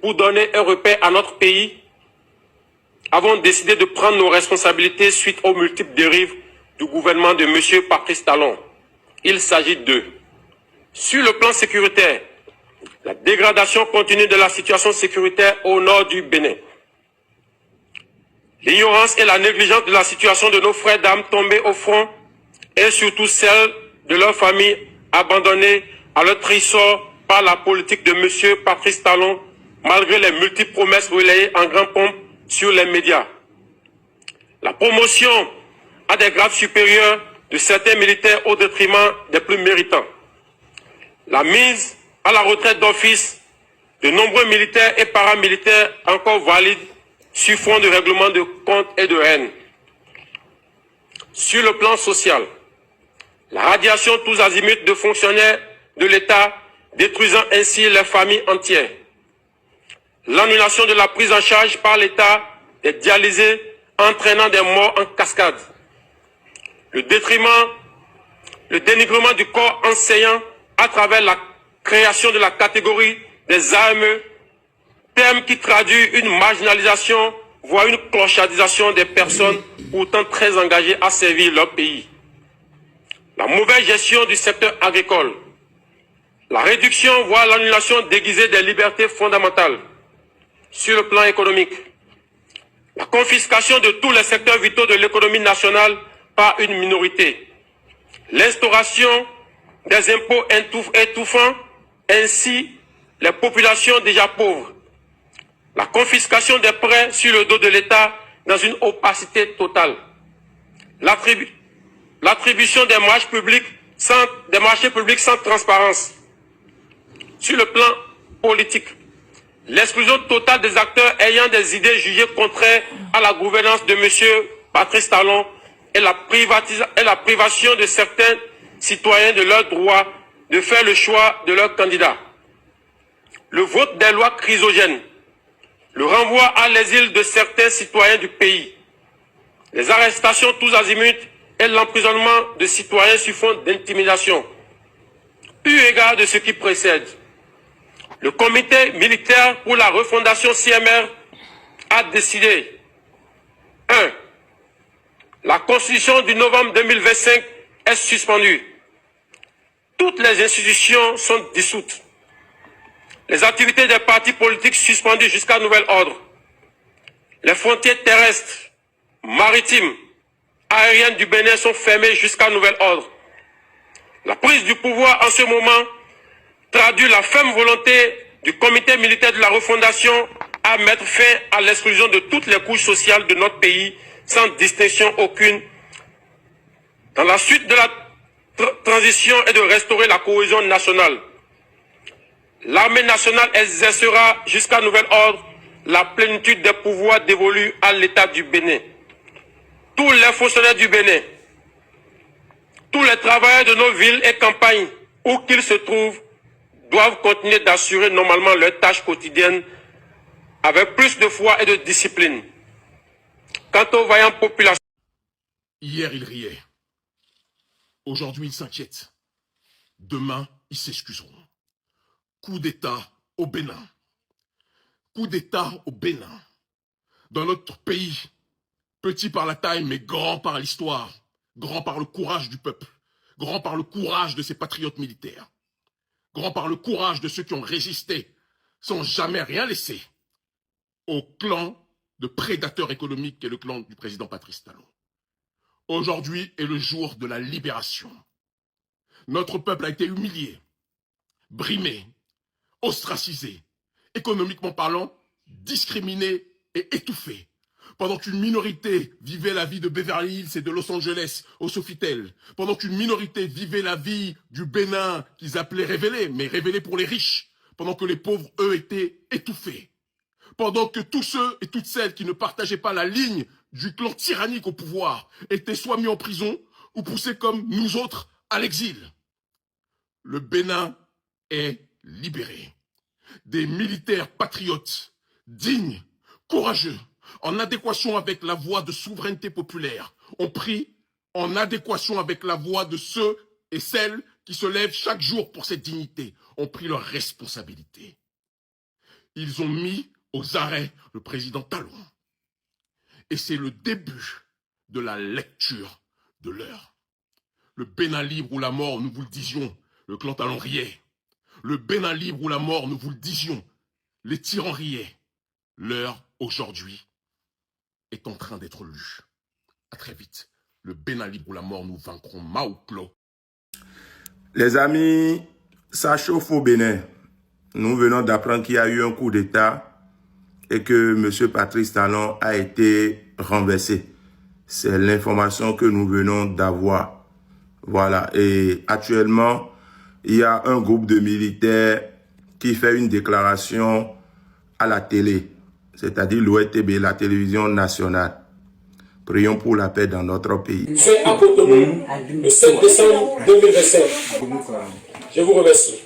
pour donner un repère à notre pays, avons décidé de prendre nos responsabilités suite aux multiples dérives du gouvernement de M. Patrice Talon. Il s'agit de, sur le plan sécuritaire, la dégradation continue de la situation sécuritaire au nord du Bénin. L'ignorance et la négligence de la situation de nos frères d'armes tombés au front et surtout celle de leurs familles abandonnées à leur triste sort par la politique de M. Patrice Talon, malgré les multiples promesses relayées en grande pompe sur les médias. La promotion à des grades supérieurs de certains militaires au détriment des plus méritants. La mise à la retraite d'office de nombreux militaires et paramilitaires encore valides sur fond de règlement de comptes et de haine. Sur le plan social, la radiation tous azimuts de fonctionnaires de l'État, détruisant ainsi les familles entières. L'annulation de la prise en charge par l'État des dialysés, entraînant des morts en cascade. Le dénigrement du corps enseignant à travers la création de la catégorie des AME, terme qui traduit une marginalisation, voire une clochardisation des personnes pourtant très engagées à servir leur pays. La mauvaise gestion du secteur agricole. La réduction, voire l'annulation déguisée des libertés fondamentales. Sur le plan économique, la confiscation de tous les secteurs vitaux de l'économie nationale par une minorité. L'instauration des impôts étouffant ainsi les populations déjà pauvres. La confiscation des prêts sur le dos de l'État dans une opacité totale. L'attribution des marchés publics sans transparence. Sur le plan politique, l'exclusion totale des acteurs ayant des idées jugées contraires à la gouvernance de M. Patrice Talon et la privation de certains citoyens de leur droit de faire le choix de leur candidat. Le vote des lois chrysogènes, le renvoi à l'exil de certains citoyens du pays, les arrestations tous azimuts et l'emprisonnement de citoyens sur fond d'intimidation. Eu égard de ce qui précède, le comité militaire pour la refondation CMR a décidé 1. La constitution du novembre 2025 est suspendue. Toutes les institutions sont dissoutes. Les activités des partis politiques suspendues jusqu'à nouvel ordre. Les frontières terrestres, maritimes, aériennes du Bénin sont fermées jusqu'à nouvel ordre. La prise du pouvoir en ce moment traduit la ferme volonté du comité militaire de la refondation à mettre fin à l'exclusion de toutes les couches sociales de notre pays sans distinction aucune dans la suite de la transition et de restaurer la cohésion nationale. L'armée nationale exercera jusqu'à nouvel ordre la plénitude des pouvoirs dévolus à l'État du Bénin. Tous les fonctionnaires du Bénin, tous les travailleurs de nos villes et campagnes, où qu'ils se trouvent, doivent continuer d'assurer normalement leurs tâches quotidiennes avec plus de foi et de discipline. Quant aux vaillantes populations... Hier, ils riaient. Aujourd'hui, ils s'inquiètent. Demain, ils s'excuseront. Coup d'État au Bénin. Coup d'État au Bénin. Dans notre pays, petit par la taille, mais grand par l'histoire, grand par le courage du peuple, grand par le courage de ses patriotes militaires, grand par le courage de ceux qui ont résisté sans jamais rien laisser au clan de prédateurs économiques qu'est le clan du président Patrice Talon. Aujourd'hui est le jour de la libération. Notre peuple a été humilié, brimé, ostracisé, économiquement parlant, discriminé et étouffé. Pendant qu'une minorité vivait la vie de Beverly Hills et de Los Angeles au Sofitel, pendant qu'une minorité vivait la vie du Bénin qu'ils appelaient révélée, mais révélée pour les riches, pendant que les pauvres, eux, étaient étouffés, pendant que tous ceux et toutes celles qui ne partageaient pas la ligne du clan tyrannique au pouvoir étaient soit mis en prison ou poussés comme nous autres à l'exil. Le Bénin est libéré. Des militaires patriotes, dignes, courageux, en adéquation avec la voie de souveraineté populaire, ont pris en adéquation avec la voix de ceux et celles qui se lèvent chaque jour pour cette dignité, ont pris leurs responsabilités. ils ont mis aux arrêts le président Talon. Et c'est le début de la lecture de l'heure. Le Bénin libre ou la mort, nous vous le disions, le clan Talon riait. Le Bénin libre ou la mort, nous vous le disions, les tyrans riaient. L'heure, aujourd'hui, est en train d'être lue. À très vite. Le Bénin libre ou la mort, nous vaincrons Mao Klo. Les amis, ça chauffe au Bénin. Nous venons d'apprendre qu'il y a eu un coup d'État et que M. Patrice Talon a été renversé. C'est l'information que nous venons d'avoir. Voilà. Et actuellement, il y a un groupe de militaires qui fait une déclaration à la télé, c'est-à-dire l'ORTB, la télévision nationale. Prions pour la paix dans notre pays. Fait à Cotonou le 7 décembre 2025. Je vous remercie.